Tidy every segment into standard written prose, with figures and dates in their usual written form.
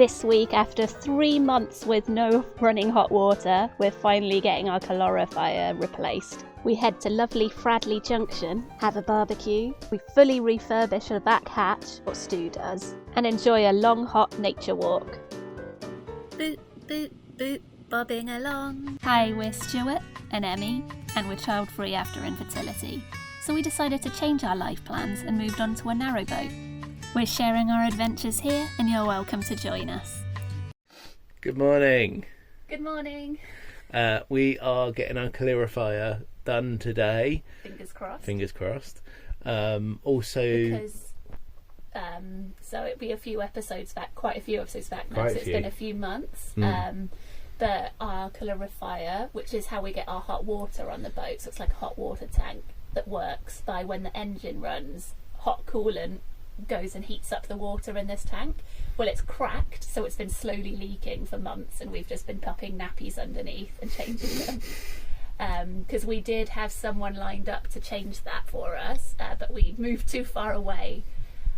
This week, after 3 months with no running hot water, we're finally getting our calorifier replaced. We head to lovely Fradley Junction, have a barbecue, we fully refurbish the back hatch, what Stu does, and enjoy a long hot nature walk. Boot, boot, boot, bobbing along. Hi, we're Stuart and Emmie, and we're childfree after infertility. So we decided to change our life plans and moved on to a narrowboat. We're sharing our adventures here, and you're welcome to join us. Good morning. Good morning. We are getting our calorifier done today. Fingers crossed. Fingers crossed. Because so it'll be a few episodes back, quite a few episodes back now, so it's been a few months. But our calorifier, which is how we get our hot water on the boat, so it's like a hot water tank that works by when the engine runs, hot coolant goes and heats up the water in this tank. Well, it's cracked, so it's been slowly leaking for months, and we've just been popping nappies underneath and changing them. Because we did have someone lined up to change that for us, but we moved too far away.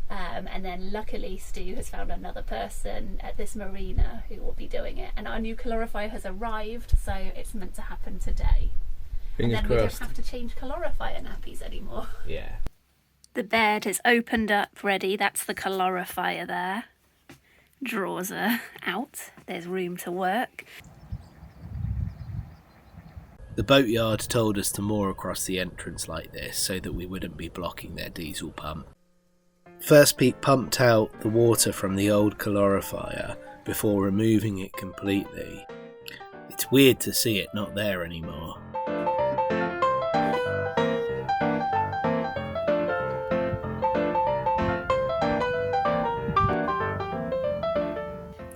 And then luckily Stu has found another person at this marina who will be doing it. And our new calorifier has arrived, so it's meant to happen today. Fingers and then crossed. We don't have to change calorifier nappies anymore. Yeah. The bed is opened up, ready. That's the calorifier there. Drawers are out. There's room to work. The boatyard told us to moor across the entrance like this so that we wouldn't be blocking their diesel pump. First Pete pumped out the water from the old calorifier before removing it completely. It's weird to see it not there anymore.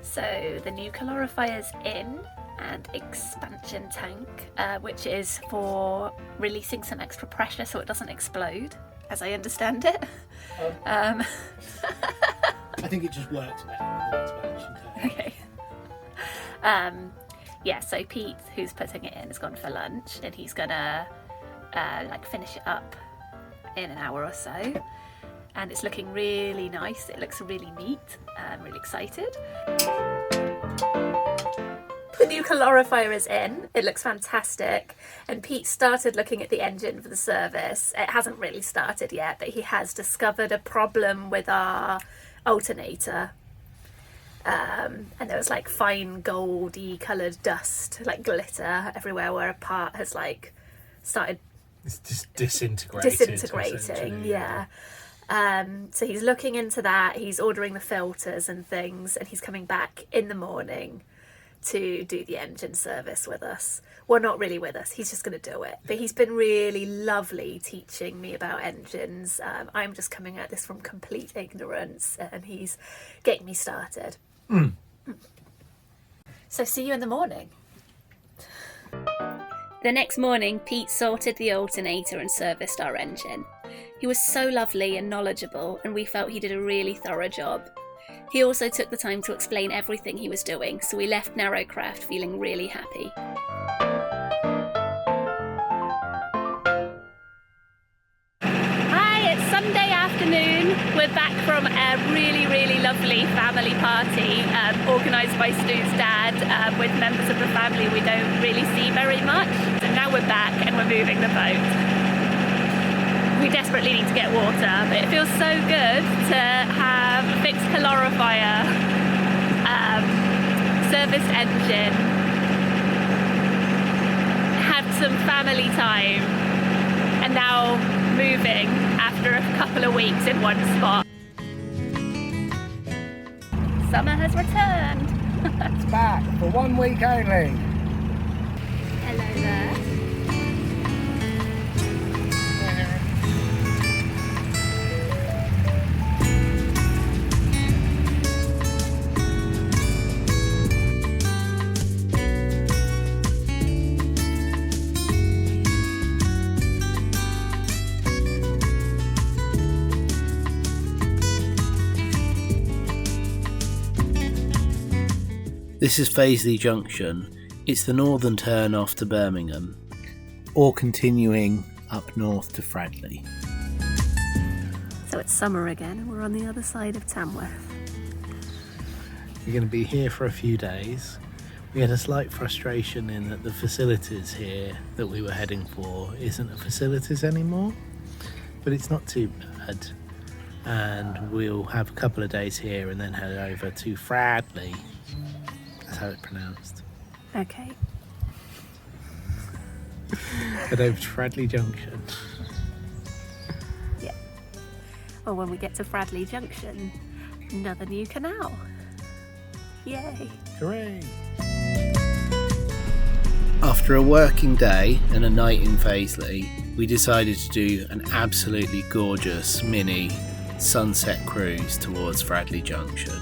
So the new calorifier's in, and expansion tank, which is for releasing some extra pressure so it doesn't explode, as I understand it. I think it just works better with an expansion tank. Okay. Yeah, so Pete, who's putting it in, has gone for lunch, and he's gonna finish it up in an hour or so. And it's looking really nice. It looks really neat. I'm really excited. The new calorifier is in. It looks fantastic. And Pete started looking at the engine for the service. It hasn't really started yet, but he has discovered a problem with our alternator. And there was like fine goldy coloured dust, like glitter everywhere where a part has like started It's just disintegrating. Yeah. So he's looking into that, he's ordering the filters and things, and he's coming back in the morning to do the engine service with us. Well, not really with us, he's just going to do it. But he's been really lovely teaching me about engines. I'm just coming at this from complete ignorance, and he's getting me started. So see you in the morning. The next morning, Pete sorted the alternator and serviced our engine. He was so lovely and knowledgeable, and we felt he did a really thorough job. He also took the time to explain everything he was doing, so we left Narrowcraft feeling really happy. Hi, it's Sunday afternoon. We're back from a really, really lovely family party organised by Stu's dad with members of the family we don't really see very much. So now we're back and we're moving the boat. We desperately need to get water, but it feels so good to have a fixed calorifier, serviced engine, have some family time, and now moving after a couple of weeks in one spot. Summer has returned. It's back for 1 week only. Hello there. This is Fradley Junction. It's the northern turn off to Birmingham, or continuing up north to Fradley. So it's summer again, and we're on the other side of Tamworth. We're going to be here for a few days. We had a slight frustration in that the facilities here that we were heading for isn't a facilities anymore, but it's not too bad. And we'll have a couple of days here and then head over to Fradley. That's how it's pronounced. Okay. Head over to Fradley Junction. Yeah. Well, when we get to Fradley Junction, another new canal. Yay. Hooray! After a working day and a night in Paisley, we decided to do an absolutely gorgeous mini sunset cruise towards Fradley Junction.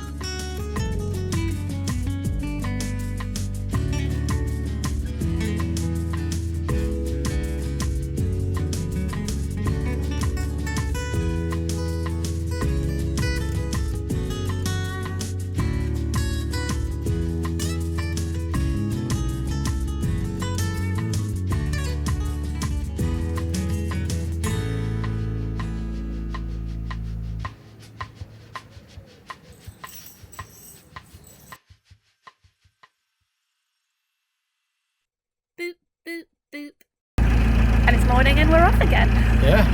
Boop, boop, boop. And it's morning and we're off again. Yeah.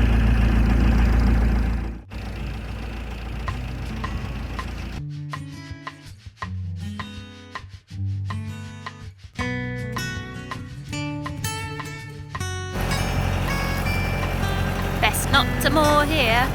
Best not to moor here.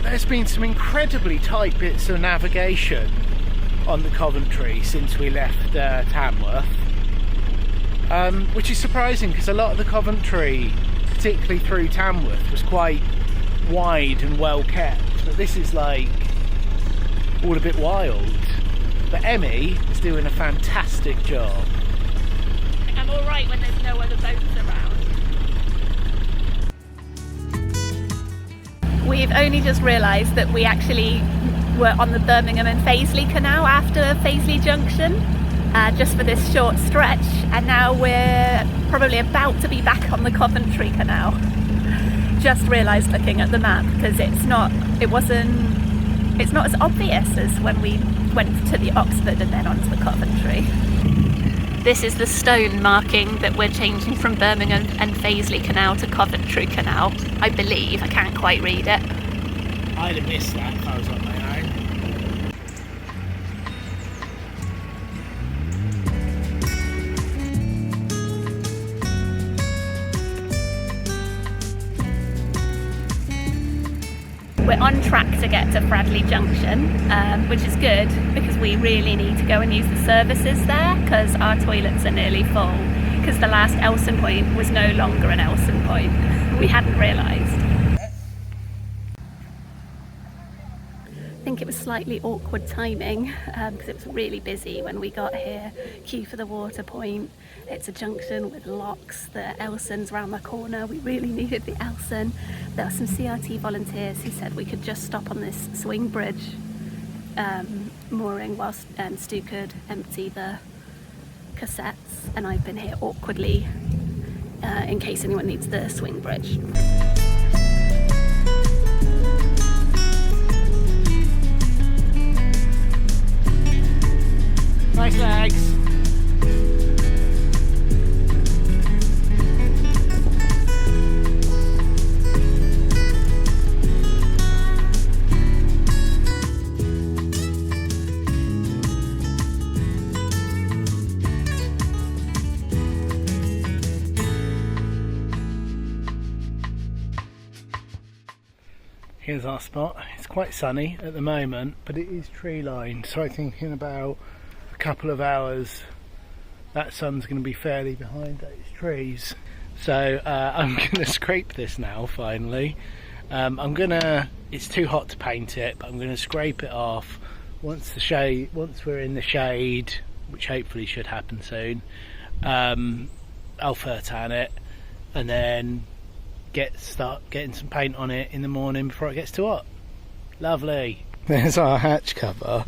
There's been some incredibly tight bits of navigation on the Coventry since we left Tamworth, which is surprising because a lot of the Coventry, particularly through Tamworth, was quite wide and well kept, but this is like all a bit wild. But Emmie is doing a fantastic job. I'm alright when there's no other boats around. We've only just realised that we actually were on the Birmingham and Paisley Canal after Paisley Junction, just for this short stretch, and now we're probably about to be back on the Coventry Canal. Just realised looking at the map, because it's not as obvious as when we went to the Oxford and then onto the Coventry. This is the stone marking that we're changing from Birmingham and Paisley Canal to Coventry Canal, I believe. I can't quite read it. I'd have missed that if I was on my own. We're on track to get to Fradley Junction, which is good because we really need to go and use the services there because our toilets are nearly full, because the last Elson Point was no longer an Elson Point. We hadn't realised. I think it was slightly awkward timing because it was really busy when we got here. Queue for the water point. It's a junction with locks. The Elson's round the corner. We really needed the Elson. There were some CRT volunteers who said we could just stop on this swing bridge mooring whilst Stu could empty the cassettes, and I've been here awkwardly in case anyone needs the swing bridge. Nice legs. Here's our spot. It's quite sunny at the moment, but it is tree lined, so I think in about a couple of hours that sun's going to be fairly behind those trees. So I'm going to scrape this now finally. It's too hot to paint it, but I'm going to scrape it off once we're in the shade, which hopefully should happen soon. I'll fur tan it and then start getting some paint on it in the morning before it gets too hot. Lovely. There's our hatch cover.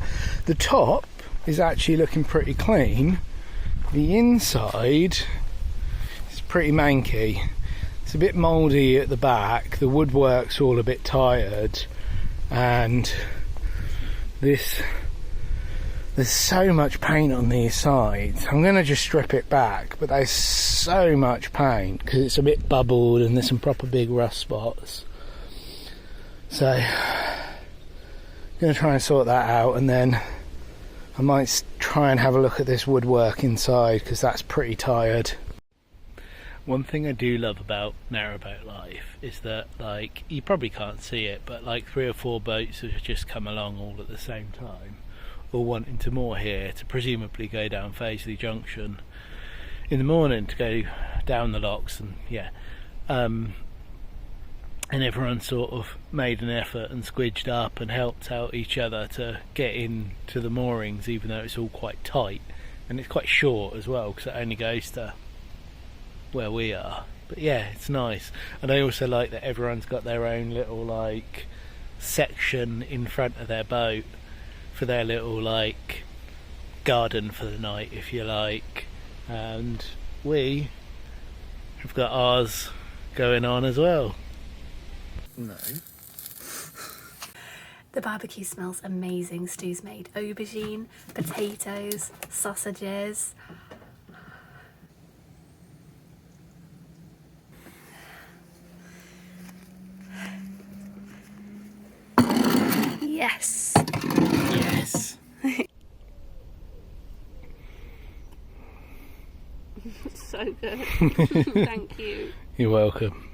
The top is actually looking pretty clean. The inside is pretty manky. It's a bit mouldy at the back, the woodwork's all a bit tired, and there's so much paint on these sides. I'm going to just strip it back, but there's so much paint because it's a bit bubbled and there's some proper big rust spots. So I'm going to try and sort that out, and then I might try and have a look at this woodwork inside because that's pretty tired. One thing I do love about Narrowboat life is that, like, you probably can't see it, but like 3 or 4 boats have just come along all at the same time, all wanting to moor here to presumably go down Fradley Junction in the morning to go down the locks, and and everyone sort of made an effort and squidged up and helped out each other to get into the moorings, even though it's all quite tight, and it's quite short as well because it only goes to where we are. But yeah, it's nice. And I also like that everyone's got their own little like section in front of their boat for their little like garden for the night, if you like, and we have got ours going on as well. No. The barbecue smells amazing. Stu's made aubergine, potatoes, sausages. Yes. Yes. So good. Thank you. You're welcome.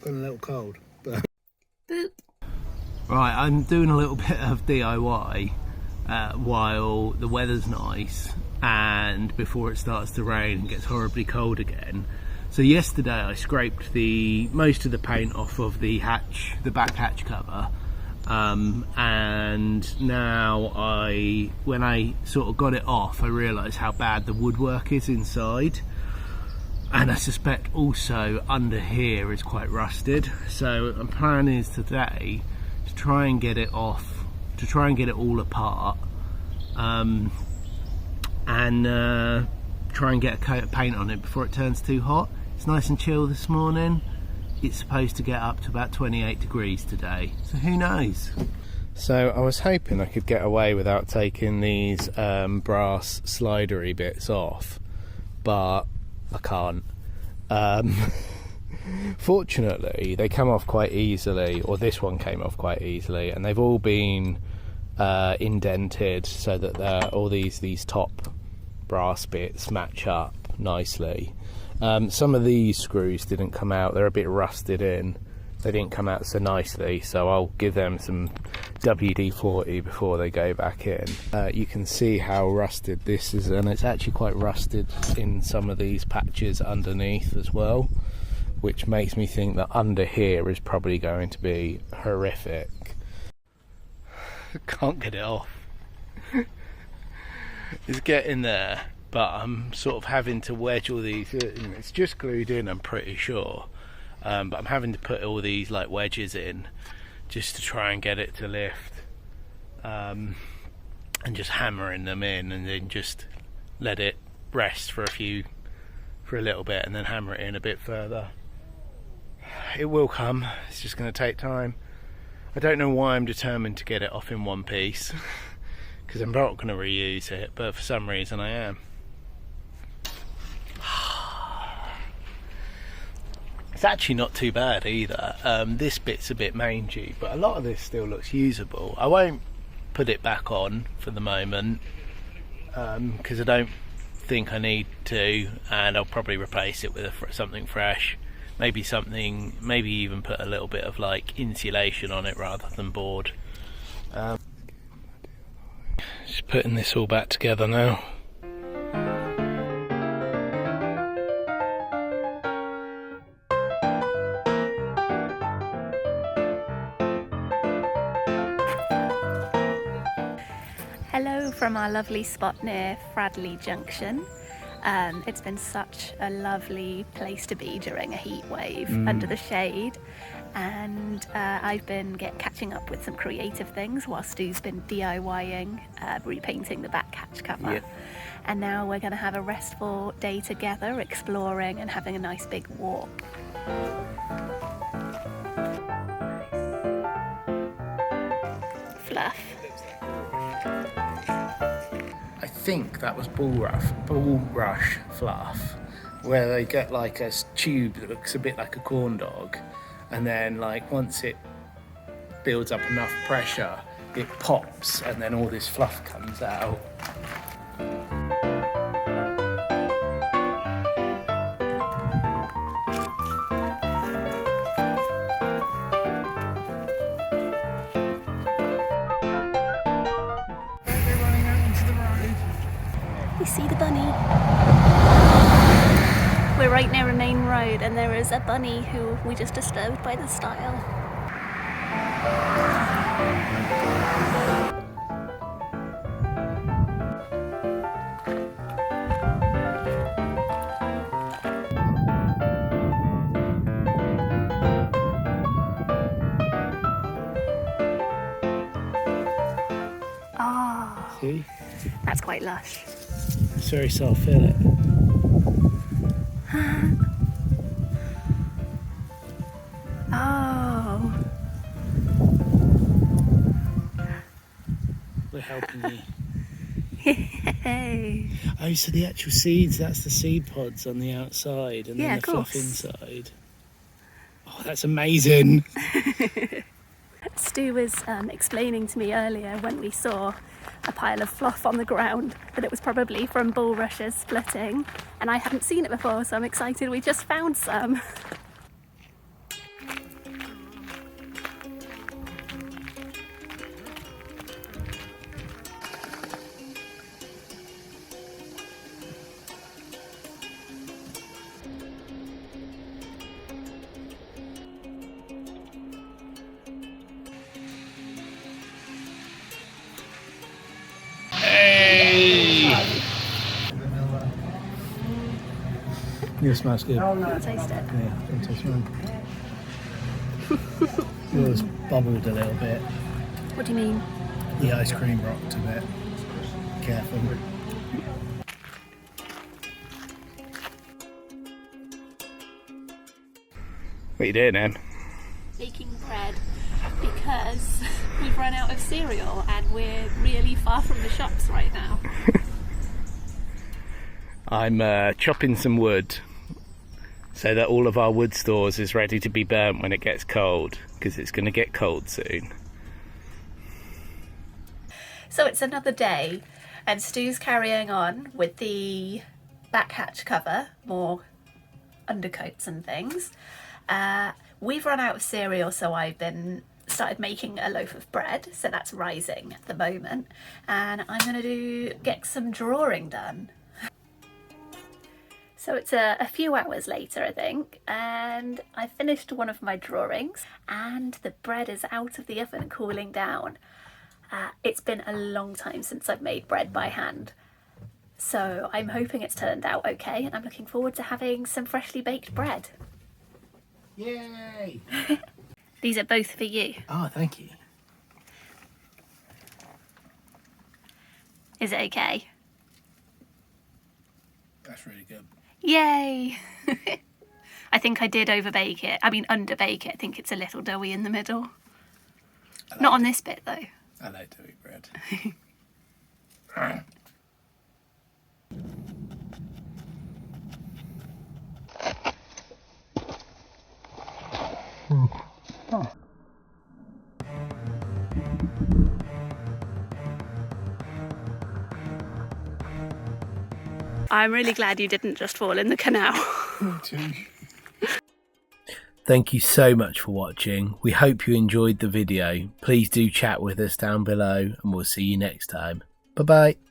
Got a little cold. But... Boop. Right, I'm doing a little bit of DIY while the weather's nice and before it starts to rain and gets horribly cold again. So yesterday I scraped most of the paint off of the back hatch cover, and now when I sort of got it off, I realised how bad the woodwork is inside, and I suspect also under here is quite rusted. So my plan is today to try and get it off, to try and get it all apart, and try and get a coat of paint on it before it turns too hot. It's nice and chill this morning. It's supposed to get up to about 28 degrees today, so who knows. So I was hoping I could get away without taking these brass slidery bits off, but I can't. Fortunately they come off quite easily, or this one came off quite easily, and they've all been indented so that all these top brass bits match up nicely. Some of these screws didn't come out, they're a bit rusted in, they didn't come out so nicely, so I'll give them some WD-40 before they go back in. You can see how rusted this is, and it's actually quite rusted in some of these patches underneath as well, which makes me think that under here is probably going to be horrific. Can't get it off. It's getting there, but I'm sort of having to wedge all these, it's just glued in, I'm pretty sure, but I'm having to put all these like wedges in just to try and get it to lift, and just hammering them in and then just let it rest for a little bit and then hammer it in a bit further. It will come, it's just going to take time. I don't know why I'm determined to get it off in one piece because I'm not going to reuse it, but for some reason I am. It's actually not too bad either. This bit's a bit mangy, but a lot of this still looks usable. I won't put it back on for the moment because I don't think I need to, and I'll probably replace it with something fresh. Maybe even put a little bit of like insulation on it rather than board. Just putting this all back together now. Hello from our lovely spot near Fradley Junction. It's been such a lovely place to be during a heat wave under the shade, and I've been catching up with some creative things while Stu's been DIYing, repainting the back hatch cover. Yep. And now we're going to have a restful day together, exploring and having a nice big walk. Fluff. I think that was bulrush fluff, where they get like a tube that looks a bit like a corn dog, and then like once it builds up enough pressure, it pops, and then all this fluff comes out. We see the bunny. We're right near a main road and there is a bunny who we just disturbed by the stile. Oh, See? that's quite lush. It's very soft, feel it. Oh. We're helping you. Hey. Oh, so the actual seeds, that's the seed pods on the outside, and Yeah, then of the fluff course. inside. Oh, that's amazing. Stu was explaining to me earlier when we saw a pile of fluff on the ground that it was probably from bulrushes splitting, and I hadn't seen it before, so I'm excited we just found some. Yours smells good. I'll taste it. Yeah, don't taste mine. Yours bubbled a little bit. What do you mean? The ice cream rocked a bit. Careful. What are you doing, Em? Baking bread because we've run out of cereal and we're really far from the shops right now. I'm chopping some wood so that all of our wood stores is ready to be burnt when it gets cold, because it's going to get cold soon. So it's another day and Stu's carrying on with the back hatch cover, more undercoats and things. We've run out of cereal, so I've started making a loaf of bread, so that's rising at the moment, and I'm going to get some drawing done. So it's a few hours later, I think, and I finished one of my drawings and the bread is out of the oven cooling down. It's been a long time since I've made bread by hand, so I'm hoping it's turned out okay, and I'm looking forward to having some freshly baked bread. Yay! These are both for you. Oh, thank you. Is it okay? That's really good. Yay! I think I did underbake it. I think it's a little doughy in the middle. Not on this bit though. I like doughy bread. I'm really glad you didn't just fall in the canal. Thank you so much for watching. We hope you enjoyed the video. Please do chat with us down below and we'll see you next time. Bye bye.